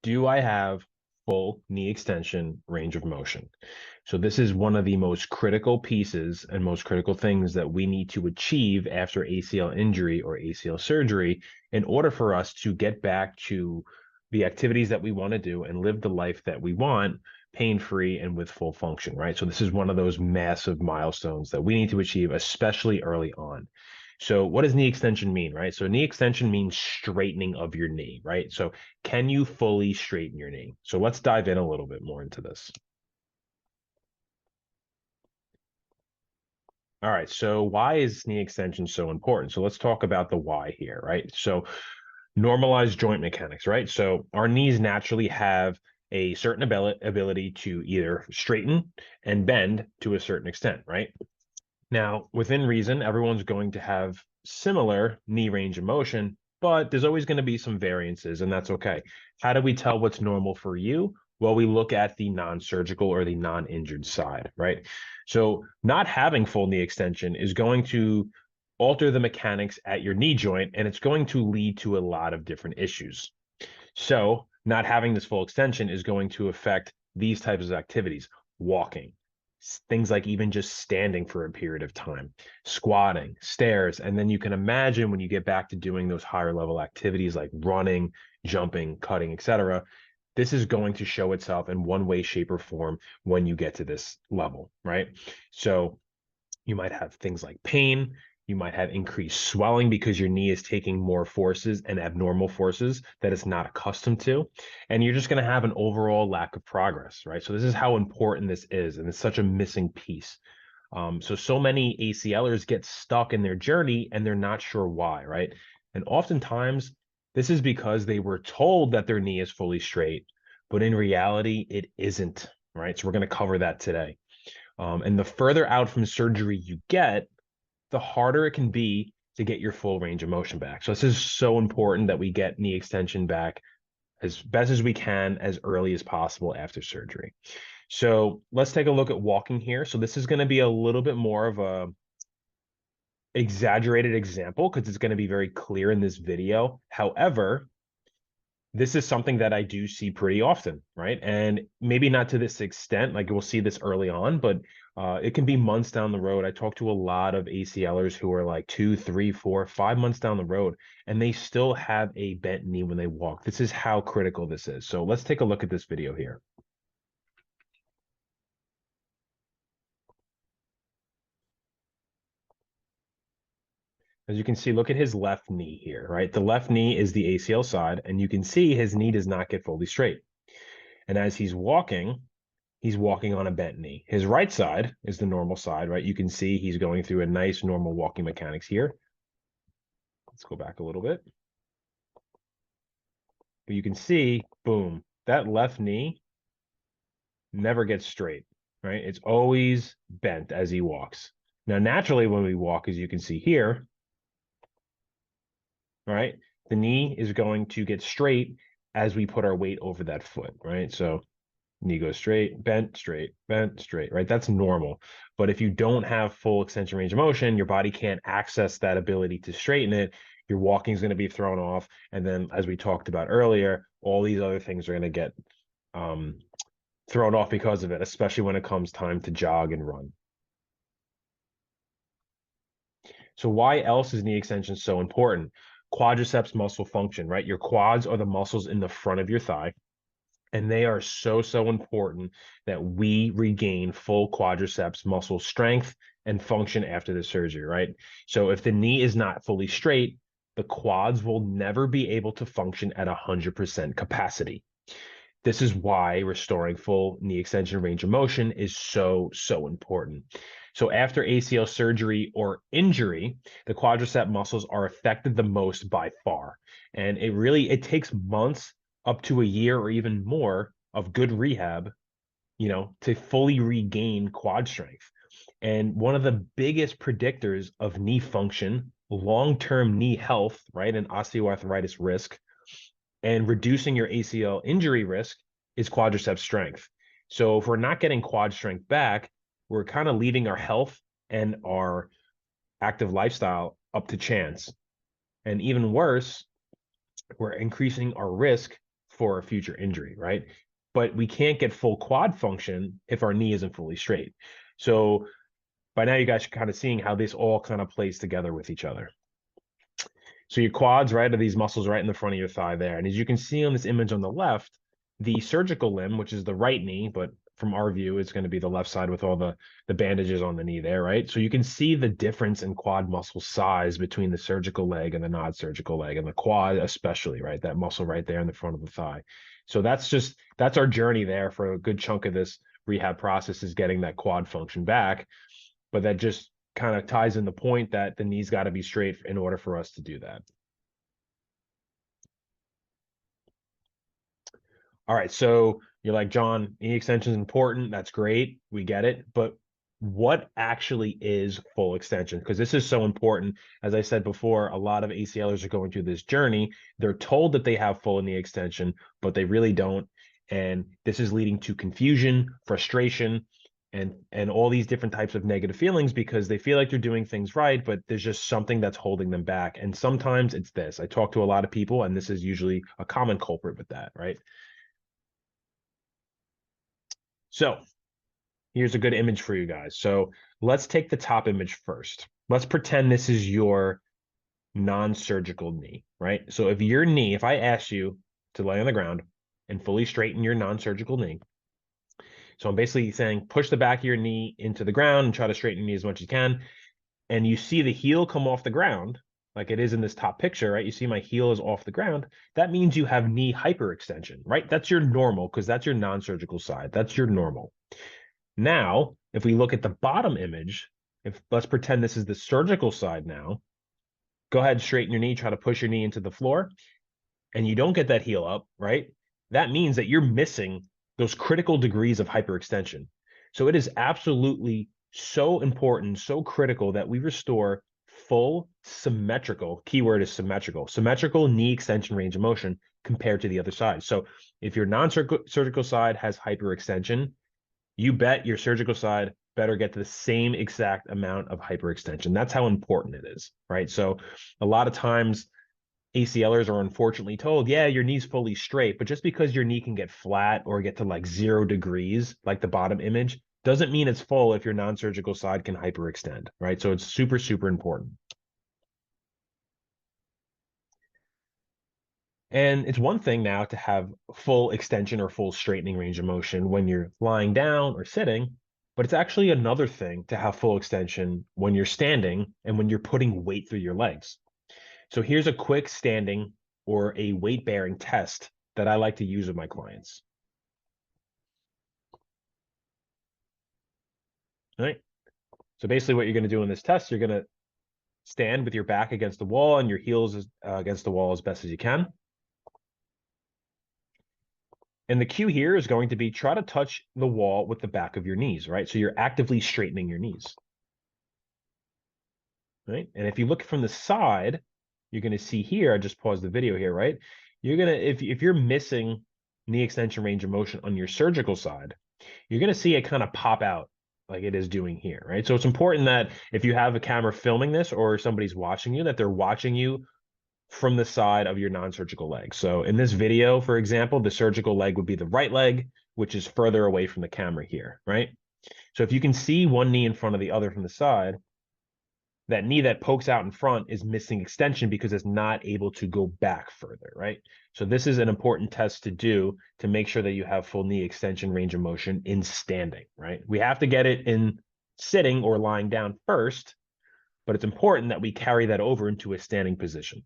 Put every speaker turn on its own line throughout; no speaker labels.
Do I have full knee extension range of motion? So this is one of the most critical pieces and most critical things that we need to achieve after ACL injury or ACL surgery in order for us to get back to the activities that we want to do and live the life that we want pain-free and with full function, right? So this is one of those massive milestones that we need to achieve, especially early on. So what does knee extension mean, right? So knee extension means straightening of your knee, right? So can you fully straighten your knee? So let's dive in a little bit more into this. All right, so why is knee extension so important? So let's talk about the why here, right? So normalized joint mechanics, right? So our knees naturally have a certain ability to either straighten and bend to a certain extent, right? Now, within reason, everyone's going to have similar knee range of motion, but there's always going to be some variances, and that's okay. How do we tell what's normal for you? Well, we look at the non-surgical or the non-injured side, right? So not having full knee extension is going to alter the mechanics at your knee joint, and it's going to lead to a lot of different issues. So not having this full extension is going to affect these types of activities, walking, things like even just standing for a period of time, squatting, stairs. And then you can imagine when you get back to doing those higher level activities like running, jumping, cutting, etc., this is going to show itself in one way, shape, or form when you get to this level, right? So you might have things like pain. You might have increased swelling because your knee is taking more forces and abnormal forces that it's not accustomed to. And you're just going to have an overall lack of progress, right? So this is how important this is. And it's such a missing piece. So many ACLers get stuck in their journey and they're not sure why, right? And oftentimes this is because they were told that their knee is fully straight, but in reality, it isn't, right? So we're going to cover that today. And the further out from surgery you get, the harder it can be to get your full range of motion back. So this is so important that we get knee extension back as best as we can as early as possible after surgery. So let's take a look at walking here. So this is going to be a little bit more of a exaggerated example because it's going to be very clear in this video. However, this is something that I do see pretty often, right? And maybe not to this extent, like we'll see this early on, but it can be months down the road. I talk to a lot of ACLers who are like 2, 3, 4, 5 months down the road, and they still have a bent knee when they walk. This is how critical this is. So let's take a look at this video here. As you can see, look at his left knee here, right? The left knee is the ACL side, and you can see his knee does not get fully straight. And as he's walking on a bent knee. His right side is the normal side, right? You can see he's going through a nice normal walking mechanics here. Let's go back a little bit. But you can see, boom, that left knee never gets straight, right? It's always bent as he walks. Now, naturally, when we walk, as you can see here, right, the knee is going to get straight as we put our weight over that foot, right? So knee goes straight, bent, straight, right? That's normal. But if you don't have full extension range of motion, your body can't access that ability to straighten it. Your walking is going to be thrown off. And then, as we talked about earlier, all these other things are going to get thrown off because of it, especially when it comes time to jog and run. So why else is knee extension so important? Quadriceps muscle function, right? Your quads are the muscles in the front of your thigh. And they are so important that we regain full quadriceps muscle strength and function after the surgery, right? So if the knee is not fully straight, the quads will never be able to function at 100% capacity. This is why restoring full knee extension range of motion is so important. So after ACL surgery or injury, the quadricep muscles are affected the most by far. And it takes months up to a year or even more of good rehab, to fully regain quad strength. And one of the biggest predictors of knee function, long-term knee health, right, and osteoarthritis risk, and reducing your ACL injury risk is quadricep strength. So if we're not getting quad strength back, we're kind of leaving our health and our active lifestyle up to chance. And even worse, we're increasing our risk for a future injury, right? But we can't get full quad function if our knee isn't fully straight. So by now you guys are kind of seeing how this all kind of plays together with each other. So your quads, right, are these muscles right in the front of your thigh there. And as you can see on this image on the left, the surgical limb, which is the right knee, but from our view, it's going to be the left side with all the bandages on the knee there, right? So you can see the difference in quad muscle size between the surgical leg and the non-surgical leg, and the quad especially, right? That muscle right there in the front of the thigh. So that's our journey there for a good chunk of this rehab process, is getting that quad function back. But that just kind of ties in the point that the knee's got to be straight in order for us to do that. All right, so you're like, John, knee extension is important. That's great. We get it. But what actually is full extension? Because this is so important. As I said before, a lot of ACLers are going through this journey. They're told that they have full knee extension, but they really don't. And this is leading to confusion, frustration, and all these different types of negative feelings because they feel like they're doing things right, but there's just something that's holding them back. And sometimes it's this. I talk to a lot of people, and this is usually a common culprit with that, right? So here's a good image for you guys. So let's take the top image first. Let's pretend this is your non-surgical knee, right? So if I ask you to lay on the ground and fully straighten your non-surgical knee, so I'm basically saying push the back of your knee into the ground and try to straighten your knee as much as you can. And you see the heel come off the ground, like it is in this top picture, right? You see my heel is off the ground. That means you have knee hyperextension, right? That's your normal, because that's your non-surgical side. That's your normal. Now, if we look at the bottom image, if let's pretend this is the surgical side now, go ahead, straighten your knee, try to push your knee into the floor, and you don't get that heel up, right? That means that you're missing those critical degrees of hyperextension. So it is absolutely so important, so critical that we restore full symmetrical, keyword is symmetrical knee extension range of motion compared to the other side. So if your non-surgical side has hyperextension, you bet your surgical side better get to the same exact amount of hyperextension. That's how important it is, right? So a lot of times ACLers are unfortunately told, yeah, your knee's fully straight, but just because your knee can get flat or get to like 0 degrees, like the bottom image, doesn't mean it's full if your non-surgical side can hyperextend, right? So it's super, super important. And it's one thing now to have full extension or full straightening range of motion when you're lying down or sitting, but it's actually another thing to have full extension when you're standing and when you're putting weight through your legs. So here's a quick standing or a weight bearing test that I like to use with my clients. All right. So basically what you're going to do in this test, you're going to stand with your back against the wall and your heels against the wall as best as you can. And the cue here is going to be try to touch the wall with the back of your knees, right? So you're actively straightening your knees, right? And if you look from the side, you're going to see here, I just paused the video here, right? You're going to, if you're missing knee extension range of motion on your surgical side, you're going to see it kind of pop out like it is doing here, right? So it's important that if you have a camera filming this or somebody's watching you, that they're watching you from the side of your non-surgical leg. So in this video, for example, the surgical leg would be the right leg, which is further away from the camera here, right? So if you can see one knee in front of the other from the side, that knee that pokes out in front is missing extension because it's not able to go back further, right? So this is an important test to do to make sure that you have full knee extension range of motion in standing, right? We have to get it in sitting or lying down first, but it's important that we carry that over into a standing position.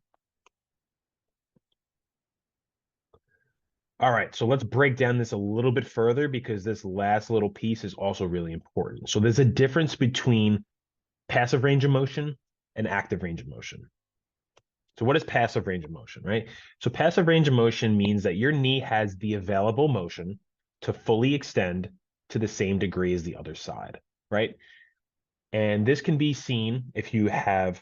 All right, so let's break down this a little bit further because this last little piece is also really important. So there's a difference between passive range of motion and active range of motion. So what is passive range of motion, right? So passive range of motion means that your knee has the available motion to fully extend to the same degree as the other side, right? And this can be seen if you have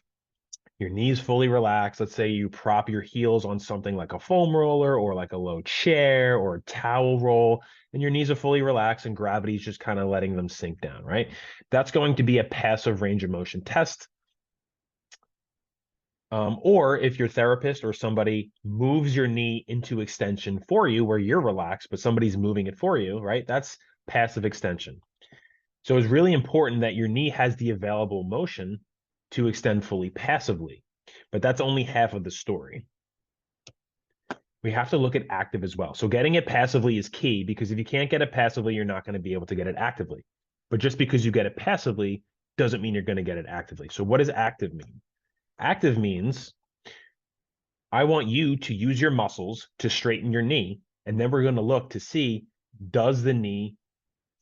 your knees fully relaxed. Let's say you prop your heels on something like a foam roller or like a low chair or a towel roll, and your knees are fully relaxed and gravity is just kind of letting them sink down, right? That's going to be a passive range of motion test. Or if your therapist or somebody moves your knee into extension for you where you're relaxed, but somebody's moving it for you, right? That's passive extension. So it's really important that your knee has the available motion to extend fully passively, but that's only half of the story. We have to look at active as well. So getting it passively is key, because if you can't get it passively, you're not going to be able to get it actively. But just because you get it passively doesn't mean you're going to get it actively. So what does active mean? Active means I want you to use your muscles to straighten your knee, and then we're going to look to see, does the knee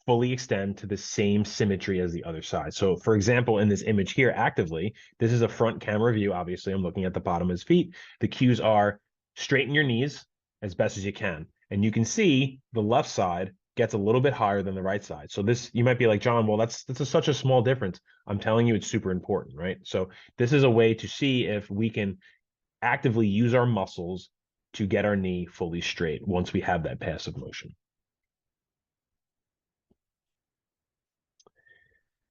fully extend to the same symmetry as the other side? So for example, in this image here, actively, this is a front camera view. Obviously, I'm looking at the bottom of his feet. The cues are straighten your knees as best as you can. And you can see the left side gets a little bit higher than the right side. So this, you might be like, John, well, that's such a small difference. I'm telling you, it's super important, right? So this is a way to see if we can actively use our muscles to get our knee fully straight once we have that passive motion.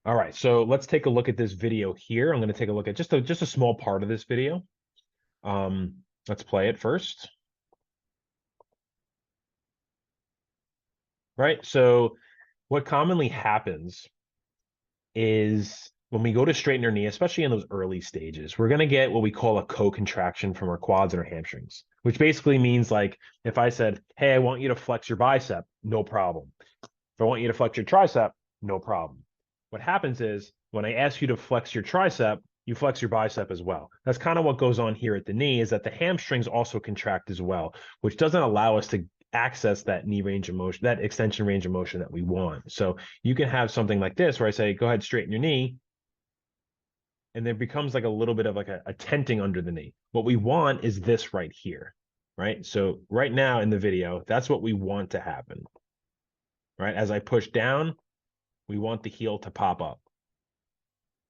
All right, so let's take a look at this video here. I'm going to take a look at just a small part of this video. Let's play it first. Right, so what commonly happens is when we go to straighten our knee, especially in those early stages, we're going to get what we call a co-contraction from our quads and our hamstrings, which basically means, like, if I said, hey, I want you to flex your bicep, no problem. If I want you to flex your tricep, no problem. What happens is when I ask you to flex your tricep, you flex your bicep as well. That's kind of what goes on here at the knee, is that the hamstrings also contract as well, which doesn't allow us to access that knee range of motion, that extension range of motion that we want. So you can have something like this where I say, go ahead, straighten your knee. And there becomes like a little bit of like a tenting under the knee. What we want is this right here, right? So right now in the video, that's what we want to happen, right? As I push down, we want the heel to pop up.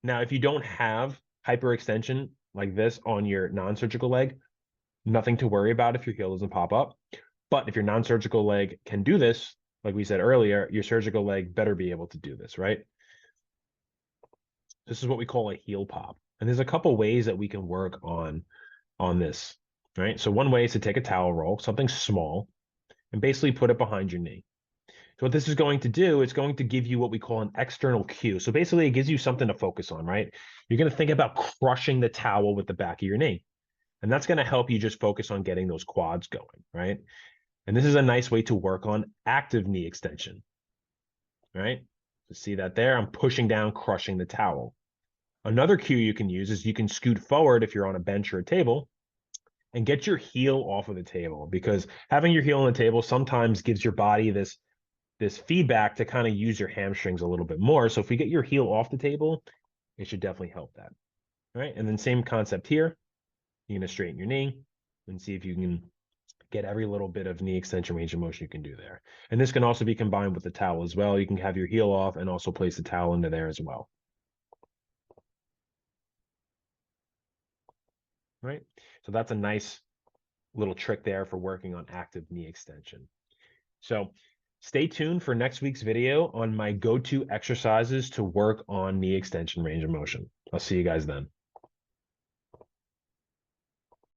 Now, if you don't have hyperextension like this on your non-surgical leg, nothing to worry about if your heel doesn't pop up. But if your non-surgical leg can do this, like we said earlier, your surgical leg better be able to do this, right? This is what we call a heel pop. And there's a couple ways that we can work on this, right? So one way is to take a towel roll, something small, and basically put it behind your knee. So what this is going to do, it's going to give you what we call an external cue. So basically it gives you something to focus on, right? You're going to think about crushing the towel with the back of your knee. And that's going to help you just focus on getting those quads going, right? And this is a nice way to work on active knee extension, right? So see that there? I'm pushing down, crushing the towel. Another cue you can use is you can scoot forward if you're on a bench or a table and get your heel off of the table, because having your heel on the table sometimes gives your body this feedback to kind of use your hamstrings a little bit more. So if we get your heel off the table, it should definitely help that. All right. And then same concept here. You're going to straighten your knee and see if you can get every little bit of knee extension range of motion you can do there. And this can also be combined with the towel as well. You can have your heel off and also place the towel into there as well. Right. So that's a nice little trick there for working on active knee extension. So stay tuned for next week's video on my go-to exercises to work on knee extension range of motion. I'll see you guys then.